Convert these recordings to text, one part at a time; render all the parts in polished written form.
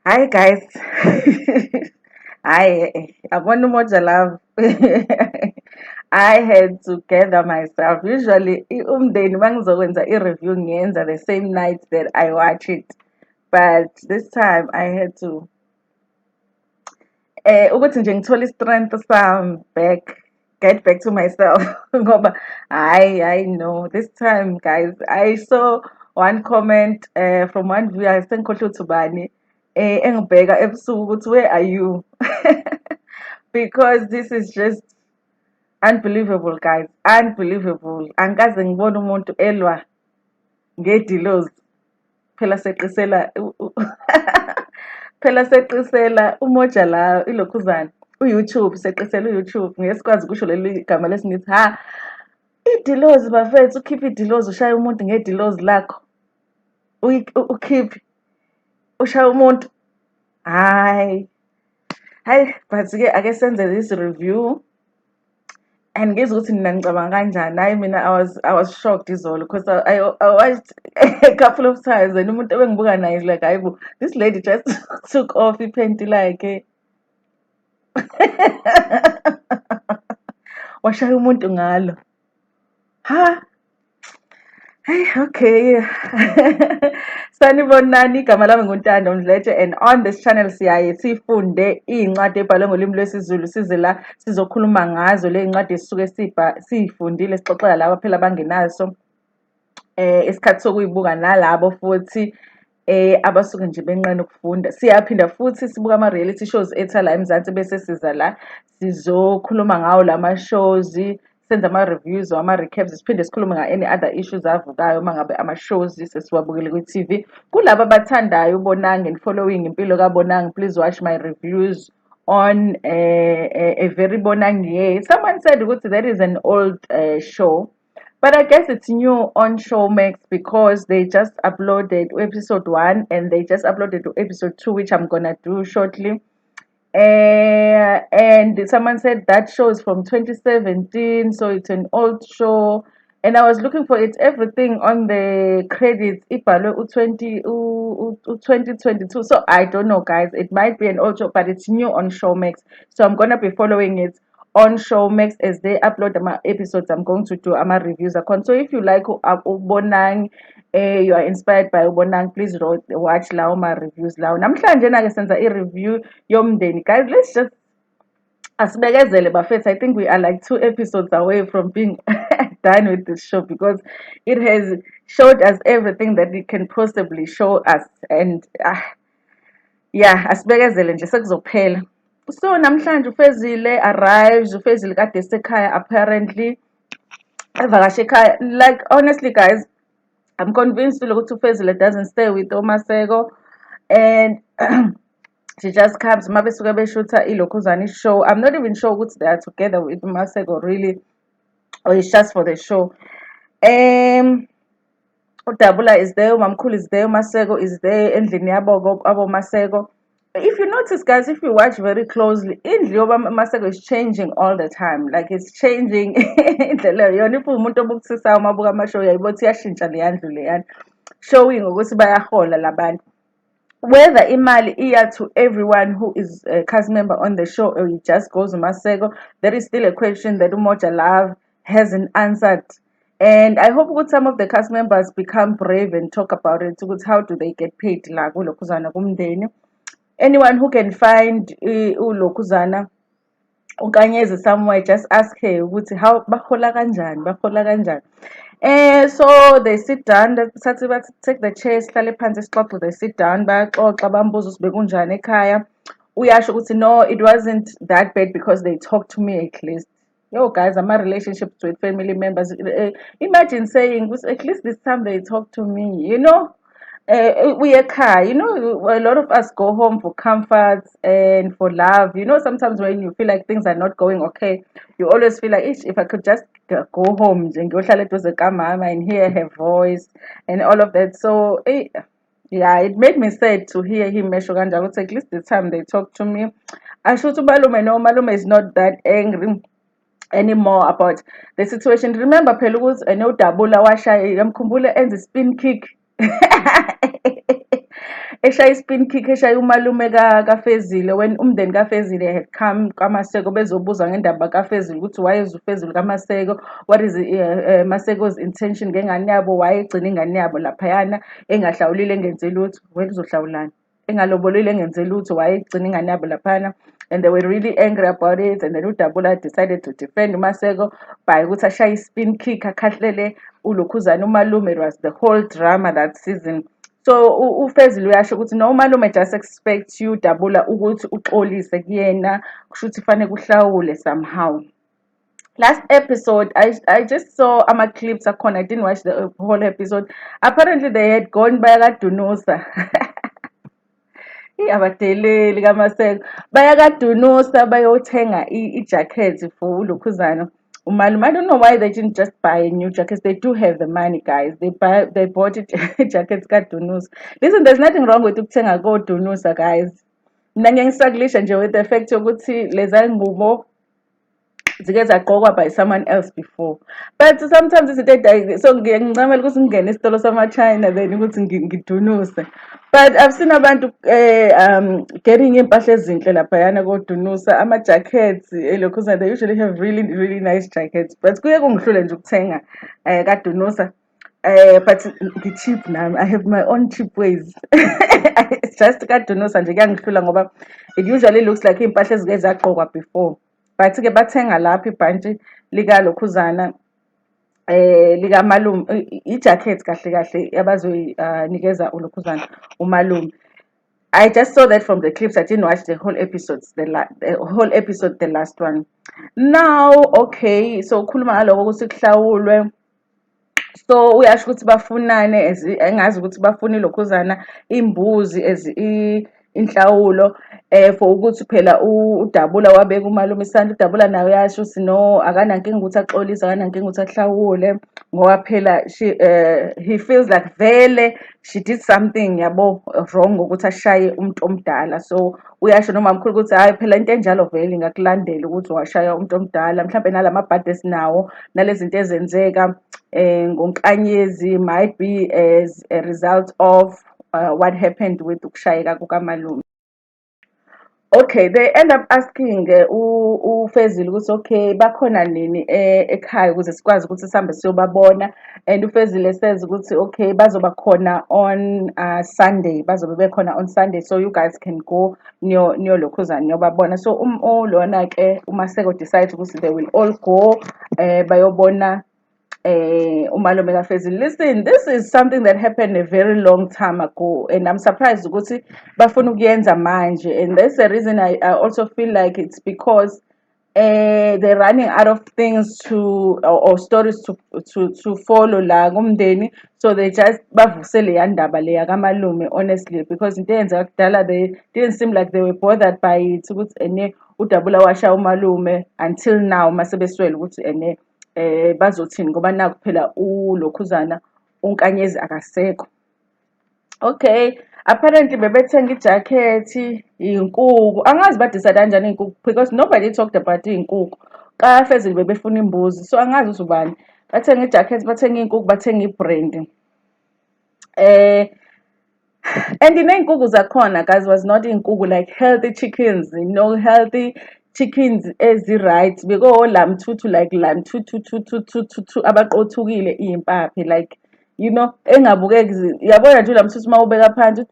Hi guys. I'm on Moja love. I had to gather myself. Usually, umdeni mangizokwenza i-review ngiyenza the same night that I watch it. But this time I had to ukuthi nje ngithole i-strength sami get back to myself ngoba I know this time guys I saw one comment from one viewer sengikhohlwe ukuthi ubani engibheka ebusuku ukuthi where are you because this is just unbelievable guys, unbelievable. Angikaze ngibone umuntu elwa ngedilozi phela seqisela phela seqisela umoja la ilokhuzana u-YouTube, seqisela u-YouTube ngeke sikwazi ukusho leli gama lesingisi idilozi bafethu, ukhiphe idilozi ushaye umuntu ngedilozi lakho, ukhiphe ushaye umuntu. Hayi but-ke ake senze this review and ngizwe ukuthi nina ngicabanga kanjani. Hayi mina I was shocked izolo because I watched a couple of times and umuntu ebengibuka naye is like hayi bo, this lady just took off iphenti lakhe washaya umuntu ngalo. Hey, okay. Sanibonani, igama lami nguNtando Mdletshe, and on this channel siyaye sifunde iy'ncwadi ebhalwe ngolimi lwesiZulu size la sizokhuluma ngazo le y'ncwadi esisuke siy'fundile sixoxela laba phela abangenaso isikhathi sokuyibuka nalabo futhi abasuke nje benqena ukufunda. Siyaphinda futhi sibuka ama-reality shows ethu la eMzansi bese siza la sizokhuluma ngawo lama shows, senze ama-reviews or ama-recaps, siphinde sikhulume nga-any other issues avukayo uma ngabe ama-shows sesiwabukele kwi-TV. Kulabo abathandayo uBonang and following impilo kaBonang, please watch my reviews on a very Bonang year. Someone said ukuthi that is an old show, but I guess it's new on Showmax because they just uploaded episode 1 and they just uploaded to episode 2, which I'm gonna do shortly. And someone said that show is from 2017, so it's an old show. And I was looking for it, everything on the credits, ibhalwe u2022. So I don't know, guys. It might be an old show, but it's new on Showmax. So I'm gonna be following it on Showmax as they upload my episodes. I'm going to do my reviews account. So if you like Ubonang, you are inspired by Ubonang, please watch lawo my reviews lawo. Namhlanje na ke senza i-review yomndeni. Guys, let's just asibekezele bafethu. I think we are like 2 episodes away from being done with this show because it has showed us everything that it can possibly show us, and yeah, asibekezele nje sekuzophela. So namhlanje uFezile arrives, uFezile kade esekhaya apparently evakashe ekhaya. Like honestly guys, I'm convinced ukuthi uFezile doesn't stay with uMaseko, and she just comes uma besuke beshutha ilokhuzana show. I'm not even sure ukuthi they are together with uMaseko really, or it's just for the show. Udabula is there, uMamkhulu is there, uMaseko is there, endlini yabo Maseko. If you notice guys, if you watch very closely, indlu Maseko is changing all the time. Like it's changing indlela yona. If umuntu obukusisayo mabuka amashow yayibothi iyashintsha leya ndlu leyana, showing ukuthi bayahola labantu. Whether imali iya to everyone who is a cast member on the show or it just goes to Maseko, there is still a question that Umoja Love hasn't answered. And I hope that some of the cast members become brave and talk about it. How do they get paid? Anyone who can find uLokhuzana unkanyezi somewhere, just ask her ukuthi how bahola kanjani. So they sit down, take the chair, sihlale phansi sixoxe. They sit down bayaxoxa bambuza ukuthi bekunjani ekhaya. Uyasho ukuthi no, it wasn't that bad because they talked to me at least. Yo guys, my relationships with family members, imagine saying at least this time they talk to me, we are, a lot of us go home for comfort and for love. Sometimes when you feel like things are not going okay, you always feel like if I could just go home and hear her voice and all of that. So yeah, it made me sad to hear him mention at least the time they talk to me. I should Malume, no, Malume is not that angry anymore about the situation. Remember Pelus and no Dabula Washa Yamkumbula and the spin kick. eshaya i-spin kick, eshaya umalume kaFezile, when umndeni kaFezile had come kaMaseko bezobuza ngendaba kaFezile ukuthi why is uFezile kaMaseko, what is Maseko's intention ngengane yabo, wayegcina ingane yabo laphayana engahlawulile engenze lutho, kuzohlawulana, engalobolile engenze lutho, wayegcina ingane yabo laphayana. And they were really angry about it, and then uDabula decided to defend Maseko by ukuthi ashaye i-spin kick, akhahlele uLokhuzana umalume. It was the whole drama that season. So uFezile uyasho ukuthi no, umalume just expect you Dabula ukuthi uxolise kuyena, kusho ukuthi fanele kuhlawule somehow. Last episode, I just saw ama-clips akhona. I didn't watch the whole episode. Apparently they had gone by kaDunusa. Abadeleli kaMaseko baya kaDunusa bayothenga ijakhethi for uLokhuzana umalume. I don't know why they didn't just buy a new jacket. They do have the money, guys. They bought it jackets kaDunusa. Listen, there's nothing wrong with ukuthenga koDunusa, guys. Mina ngeke ngisakulisha nje with the fact yokuthi leza ngubo zike zagqokwa by someone else before, but sometimes izinto so ngiyancamela ukuthi ngingene esitolo sama-China then ukuthi ngidunuse. But I've seen abantu getting impahla ezinhle laphayana koDunusa, ama-jackets eLokhuzana. They usually have really really nice jackets, but kuye kungihlule nje ukuthenga kaDunusa. But ngi-cheap nami, I have my own cheap ways. It's just kaDunusa nje kuyangihlula ngoba it usually looks like impahla ezike zagqokwa before. But-ke bathenga lapha ibhantshi likaLokhuzana likamalume, i-jacket kahle kahle abazoyinikeza uLokhuzana umalume. I just saw that from the clips. I didn't watch the whole episodes, the last one. Now, okay, so ukhuluma ngaloko ukuthi kuhlawulwe. So uyasho ukuthi bafunane, engazi ukuthi bafuna iLokhuzana imbuzi as inhlawulo for ukuthi phela uDabula wabeka umalume isandla. uDabula nawe uyasho ukuthi no, akanankinga ukuthi axolise, akanankinga ukuthi ahlawule ngoba phela he feels like vele she did something yabo wrong ukuthi ashaye umuntu omdala. So uyasho nomamkhulu ukuthi hayi phela into enjalo vele ngakulandela ukuthi washaya umuntu omdala, mhlawumbe nalamabhadi esinawo nalezi zinto ezenzeka ngonkanyezi might be as a result of what happened with ukushayeka kukamalume. Okay, they end up asking uFezile ukuthi okay bakhona nini ekhaya ukuze sikwazi ukuthi sihambe siyobabona, and uFezile says ukuthi okay bazoba khona on Sunday, bazobe bekhona on Sunday, so you guys can go niyoLokhuzana niyobabona. So lona ke uMaseko decides ukuthi they will all go bayobona umalume kaFezile. Listen, this is something that happened a very long time ago, and I'm surprised ukuthi bafuna ukuyenza manje, and that's the reason I also feel like it's because they're running out of things or stories to follow la kumndeni, so they just bavuse leya ndaba leya kamalume, honestly, because into eyenzeka kudala they didn't seem like they were bothered by it ukuthi ene uDabula washaya umalume until now masebeswele ukuthi ene bazothini ngoba naku phela uLokhuzana unkanyezi akasekho. Okay, apparently bebethenga ijakhethi, iy'nkukhu, angazi badecide kanjani iy'nkukhu because nobody talked about iy'nkukhu. KaFezile bebefuna imbuzi, so angazi ukuthi ubani. Bathenga ijakhethi, bathenga iy'nkukhu, bathenga ibrendi. And ney'nkukhu zakhona, guys, was not iy'nkukhu like healthy chickens, healthy chickens ezi-right, beko-lamthuthu, like lamthuthu abaqothukile iy'mpaphi, like engabukeki. Yabona nje ulamthuthu uma ubeka phansi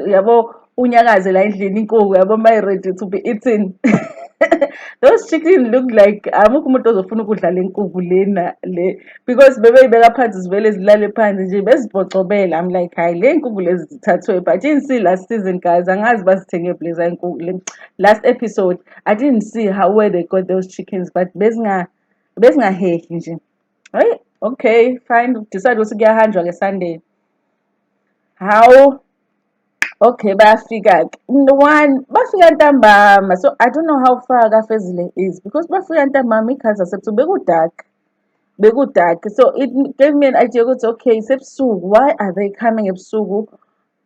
yabo unyakaze la endlini inkukhu yabo ready to be eaten. Those chickens look like amukho umuntu ozofuna ukudla le nkukhu lena because bebeyibeka phansi zivele zilale phansi nje bezibhocobela. I'm like hayi le nkukhu lezi zithathwe, but I didn't see last season, guys. Angazi bazithenge leza nkukhu last episode. I didn't see where they got those chickens, but bezingahehi nje. Right? Okay, fine. Decide ukuthi kuyahanjwa ngeSunday. How? Okay, bafika ntambama. So I don't know how far kaFezile is because bafika ntambama ikhathi zasebusuku bekudark. So it gave me an idea ukuthi okay sebusuku, why are they coming ebusuku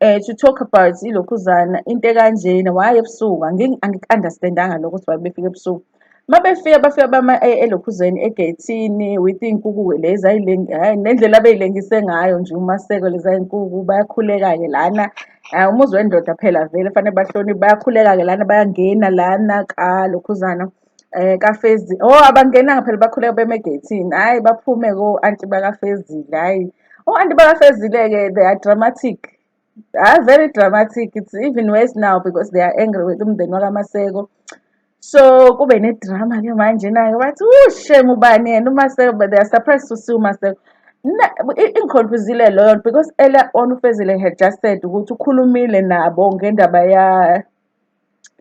to talk about iLokhuzana into ekanjena? Why ebusuku? Angi-understandanga lokho ukuthi why befika ebusuku. Bafika bama eLokhuzeni egeyithini with iy'nkukhu lezi nendlela abey'lengise ngayo nje uMaseko leza y'nkukhu bayakhuleka-ke lana Umuzi wendoda phela vele fanele bahloniphe, bayakhuleka-ke lana, bayangena lana lokhuzana kaFezile. Oh, abangenanga phela, bakhuleka beme egeyithini, hhayi baphume ko-anti bakafezile, hhayi. O-anti bakafezile-ke they are dramatic. Very dramatic. It's even worse now because they are angry with umndeni wakaMaseko. So kube nedrama-ke manje na-ke bathi shame ubani yena uMaseko, but they are surprised to see uMaseko. Ingiconfuse-ile leyo nto because earlier on uFezile had just said ukuthi ukhulumile nabo ngendaba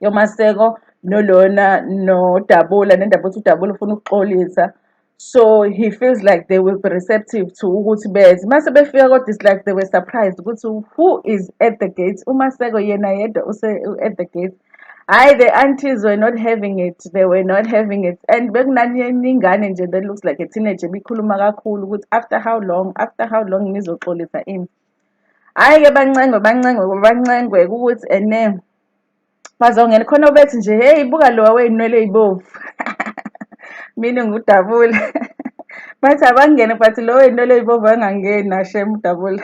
yoMaseko nolona noDabula, nendaba yokuthi uDabula ufuna ukuxolisa. So he feels like they will be receptive to ukuthi beze. Mase befika kodwa it's like they were surprised ukuthi who is at the gate. uMaseko yena yedwa at the gate. Hhayi, the aunties were not having it. They were not having it. And bekunaningane nje that looks like a teenager bikhuluma kakhulu ukuthi after how long nizoxolisa ini. Hhayi-ke bancengwe ukuthi bazongena khona bethi nje hey buka lo wey'nwele ey'bovu mina ngudabula bathi abangene but lo wey'nwele ey'bovu angangeni nashem uDabula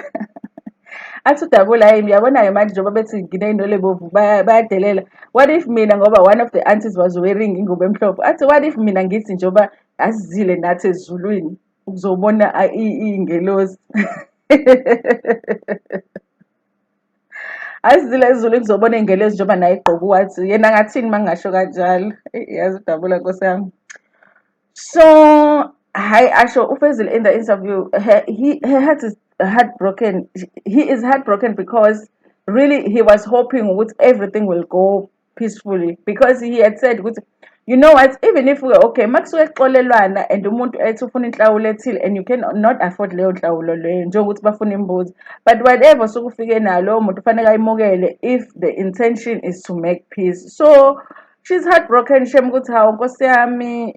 athi uDabula hayi ngiyabona-ke manje njengoba bethi nginey'nwele ey'bovu bayadelela. What if mina, ngoba one of the aunties was wearing ingubo emhlophe, athi what if mina ngithi njengoba asizile nathi ezulwini ukuzobona iy'ngelosi asizile ezulwini kuzobona iy'ngelosi njengoba naye egqoke wathi yena ngathini uma ngingasho kanjalo. Yazi uDabula Nkosi yami. So, hi Asho, uFezile in the interview, her heart is heartbroken. He is heartbroken because really he was hoping that everything will go peacefully because he had said, you know what, even if we're okay, makusuke kuxolelwana and umuntu ethi ufuna inhlawulo ethile and you can not afford leyo nhlawulo leyo njengokuthi bafuna imbuzi, but whatever sokufike nalo umuntu ufanele ayimukele if the intention is to make peace. So she's heartbroken, shem ukuthi hawu Nkosi yami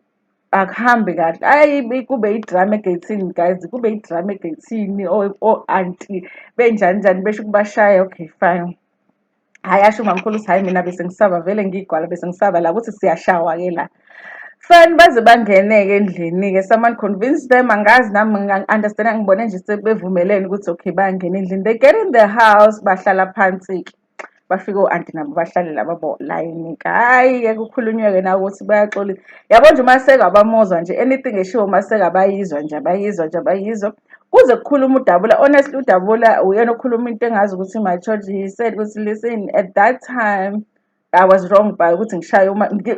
akuhambi kahle. Hayi kube idrama egeyithini guys, kube idrama egeyithini o-anti benjani njani besho ukubashaya. Okay fine. Hhayi asho umamkhulu uthi hhayi mina bese ngisaba vele ngiyigwala, bese ngisaba la ukuthi siyashawa-ke la. Fine, baze bangene-ke endlini-ke, someone convince them, angazi nami ngi-understand, ngibone nje sebevumelene ukuthi okay bangene endlini. They get in the house, bahlala phansi-ke. Bafike o-anti nabo bahlale laba layini-ke. Hhayi-ke kukhulunywe-ke nawe ukuthi bayaxolisa. Yabo nje uMaseko abamuzwa nje, anything eshiwo uMaseko abayizwa nje. Kuze kukhuluma uDabula. Honestly uDabula uyena okhuluma into engazi ukuthi mature. He said ukuthi listen, at that time I was wrong by ukuthi ngishaye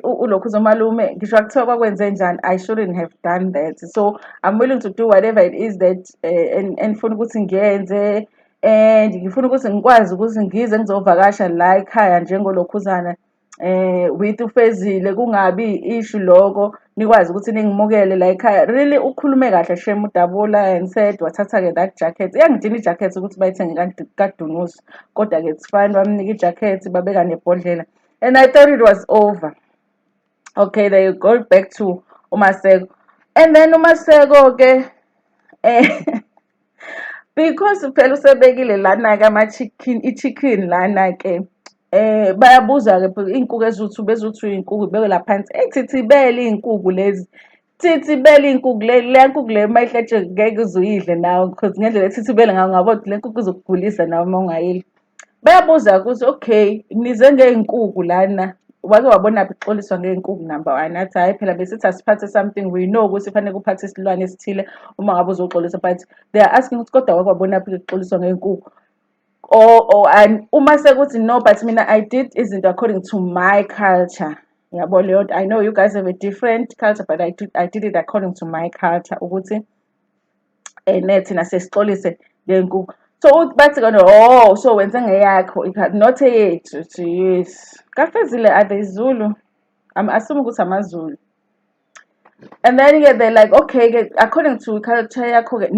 ulokhuza umalume, ngisho kuthiwa kwakwenze njani, I shouldn't have done that. So I'm willing to do whatever it is that engifuna ukuthi ngiyenze, and ngifuna ukuthi ngikwazi ukuthi ngize ngizovakasha la ekhaya njengolokhuzana with uFezile, kungabi issue lokho, nikwazi ukuthi ningimukele la ekhaya. Really ukhulume kahle shem uDabula and said wathatha-ke that jacket. Iyangidina ijacket ukuthi bayithenge kaDunusi, kodwa-ke it's fine, bamnika ijacket babeka nebhodlela and I thought it was over. Okay, they go back to uMaseko and then uMaseko-ke because phela usebekile lana-ke i-chicken lana-ke bayabuza-ke iy'nkukhu bezuthi iy'nkukhu beke la phansi, thithibele iy'nkukhu lezi, thithibele iy'nkukhu leya nkukhu le uma ihletshwe ngeke uze uyidle nawe because ngendlela ethithibele ngayo ngabona ukuthi le nkukhu izokugulisa nawe uma ungayidli. Bayabuza ukuthi okay nize ngey'nkukhu lana, wake wabonaphi kuxoliswa ngey'nkukhu number one? Athi hhayi phela besithi asiphathe something, we know ukuthi kufanele uphathe isilwane esithile uma ngabe uzoxolisa, but they are asking ukuthi kodwa wake wabonaphi kuxoliswa ngey'nkukhu. And uma sekuthi no, but mina I did izinto according to my culture. Yabo leyo nto, I know you guys have a different culture, but I did it according to my culture ukuthi thina sesixolise ngey'nkukhu. So bathi kona oh so wenze ngeyakho, not eyethu. Yes, kaFezile are they Zulu? I'm assuming ukuthi amaZulu. And then they're like okay according to culture yakho-ke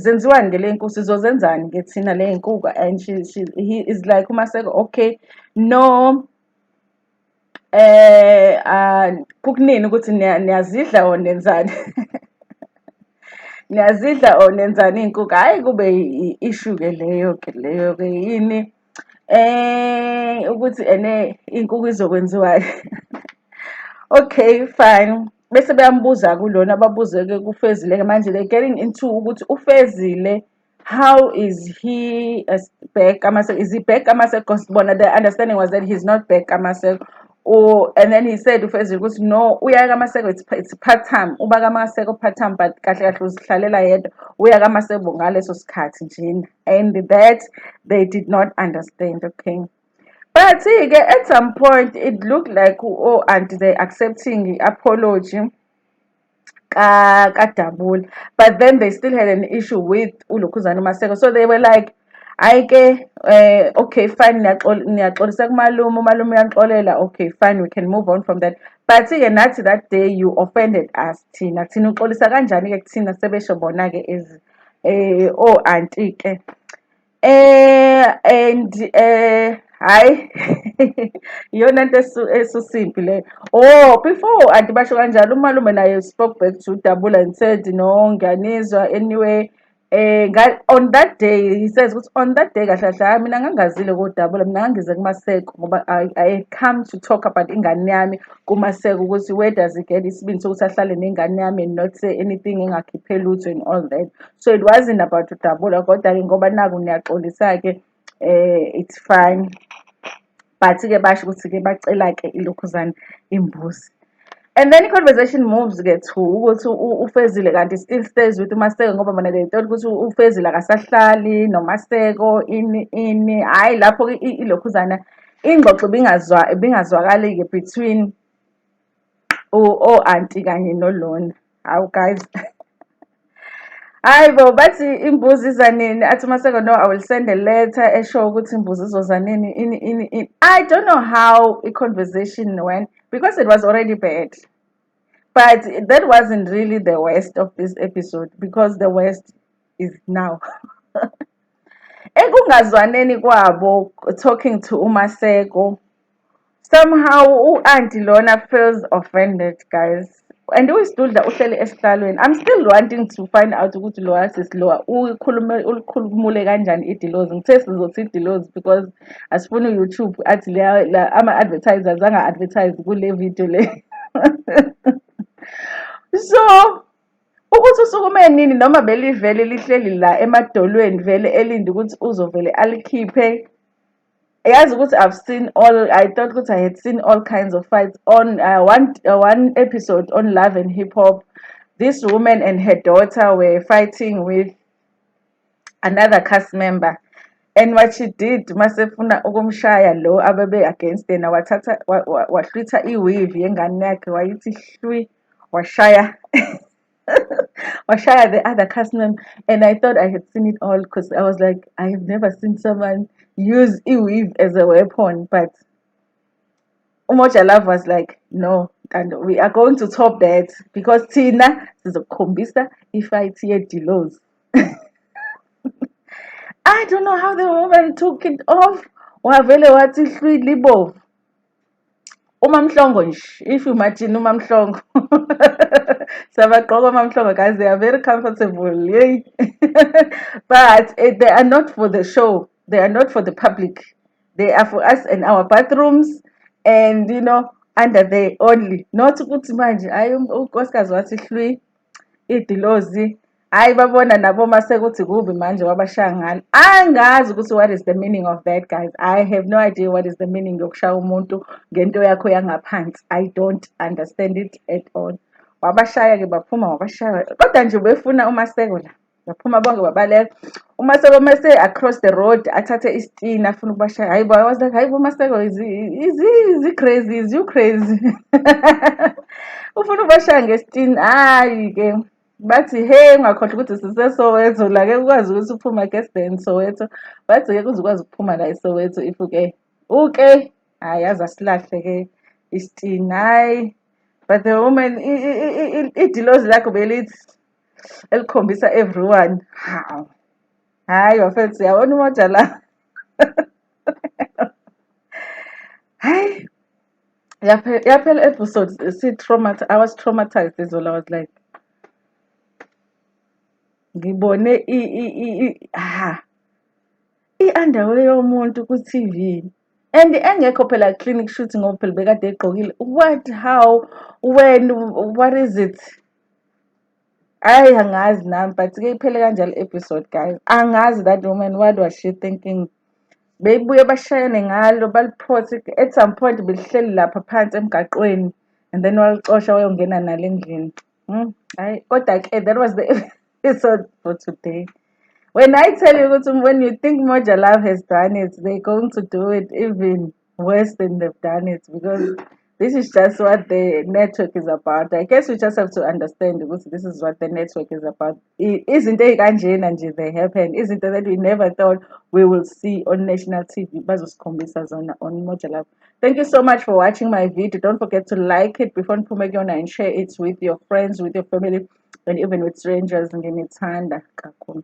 zenziwani ke le nkukhu, sizozenzani ke thina le nkukhu? And he is like uMaseko okay no kukunini ukuthi niyazidla or nenzani niyazidla or nenzani iy'nkukhu. Hhayi kube i-issue-ke leyo-ke yini ukuthi iy'nkukhu izokwenziwayo okay fine. Bese bayambuza kulona, babuze-ke kuFezile-ke manje they getting into ukuthi uFezile how is he back Amaseko? Is he back Amaseko? Because the understanding was that he's not back Amaseko. Or and then he said first ukuthi no uya kamaseko it's part time uba kamaseko part time but kahle kahle uzihlalela yedwa uya kamaseko ngaleso sikhathi nje and that they did not understand. Okay, but at some point it looked like oh and they accepting apology kadabula, but then they still had an issue with uLokhuzana Maseko, so they were like hayi ke okay fine niyaxolisa kumalume umalume uyanixolela okay fine we can move on from that, but ke nathi that day you offended us thina uxolisa kanjani ke kuthina sebesho bona ke o-aunty ke and hayi iyona nto esusimbi le. Oh, before anti basho kanjalo umalume naye spoke back to Dabula and said no ngiyanizwa anyway on that day he says ukuthi on that day kahle kahle mina ngangazile koDabula, mina ngangize kuMaseko ngoba I come to talk about ingane yami kuMaseko ukuthi where does he get isibindi sokuthi ahlale nengane yami and not say anything engakhiphe lutho and all that, so it wasn't about uDabula kodwa ke ngoba naku niyaxolisa ke it's fine, but ke basho ukuthi ke bacela ke ilokhuzana imbuzi. And then i-conversation moves ke to ukuthi uFezile kanti still stays with uMaseko ngoba bona they thought ukuthi uFezile akasahlali noMaseko ini hayi lapho ke ilokhuzana ingxoxo ibingazwakali ke between o-aunty kanye nolona. Hawu guys hayi bo bathi imbuzi iza nini athi uMaseko no I will send a letter esho ukuthi imbuzi izoza nini ini. I don't know how i-conversation went because it was already bad. But that wasn't really the worst of this episode because the worst is now. Ekungazwaneni kwabo talking to uMaseko, somehow u-auntie lona feels offended, guys. And uyisidudla uhleli esihlalweni. I'm still wanting to find out ukuthi lo sis lo ulikhulumule kanjani idilozi. Ngithe sizothi idilozi because asifuni uYouTube athi ama-advertisers anga-advertise kule video le. So ukuthi usukume nini noma belivele lihleli la emadolweni vele elinde ukuthi uzovele alikhiphe. Yazi ukuthi I thought ukuthi I had seen all kinds of fights on one episode on Love and Hip Hop. This woman and her daughter were fighting with another cast member, and what she did masefuna ukumshaya lo ababe against yena wathatha wahlwitha iweave yengane yakhe wayithi hlwi washaya washaya the other cast member, and I thought I had seen it all because I was like I have never seen someone use e-weave as a weapon, but Umoja Love was like no, and we are going to top that because Tina is a kombisa ifight here delos. I don't know how the woman took it off. Wavele wathi hlwili libovu. UMamhlongo nje, if you imagine uMamhlongo. Sabagqoka uMamhlongo guys, they are very comfortable, yay. But they are not for the show. They are not for the public. They are for us in our bathrooms and under there only. Not ukuthi manje hayi unkosikazi wathi hlwi idilozi. Hayi babona nabo Maseko ukuthi kubi manje wabashaya ngani. Angazi ukuthi what is the meaning of that, guys. I have no idea what is the meaning yokushaya umuntu ngento yakho yangaphansi. I don't understand it at all. Wabashaya ke baphuma wabashaya. Kodwa nje befuna uMaseko la. Baphuma bonke babaleka. uMaseko mase across the road athathe isitina afuna ukubashaya. Hayi bo I was like hayi bo Maseko is he crazy? Is you crazy? Ufuna ukubashaya ngesitina. Hayi ke bathi hey ungakhohlwa ukuthi siseSoweto la ke ukwazi ukuthi uphuma ke Soweto, bathi ke kuzokwazi ukuphuma la eSoweto if uke hayi yaza silahle ke isitina hayi, but the woman idilozi lakho belithi elikhombisa everyone hayi wafethu yabona uMoja la hayi yaphela episode I was traumatized as well. I was like ngibone i-underwear yomuntu ku-TV and engekho phela clinic shooting ngoba phela bekade egqokile. What, how, when, what is it? Ayi angazi nami but ke iphele kanjalo episode guys. Angazi that woman what was she thinking. Beyibuye bashayane ngalo baliphose at some point belihleli lapha phansi emgaqweni and then walicosha wayongena nalo endlini. Hayi kodwa ke that was the episode for today. When I tell you ukuthi when you think Moja Love has done it, they're going to do it even worse than they've done it because this is just what the network is about. I guess we just have to understand because this is what the network is about. Izinto ey'kanjena nje they happen. Izinto that we never thought we will see on national TV. Bazosikhombisa zona on Moja Love. Thank you so much for watching my video. Don't forget to like it before niphume and share it with your friends, with your family, and even with strangers. Nginithanda kakhulu.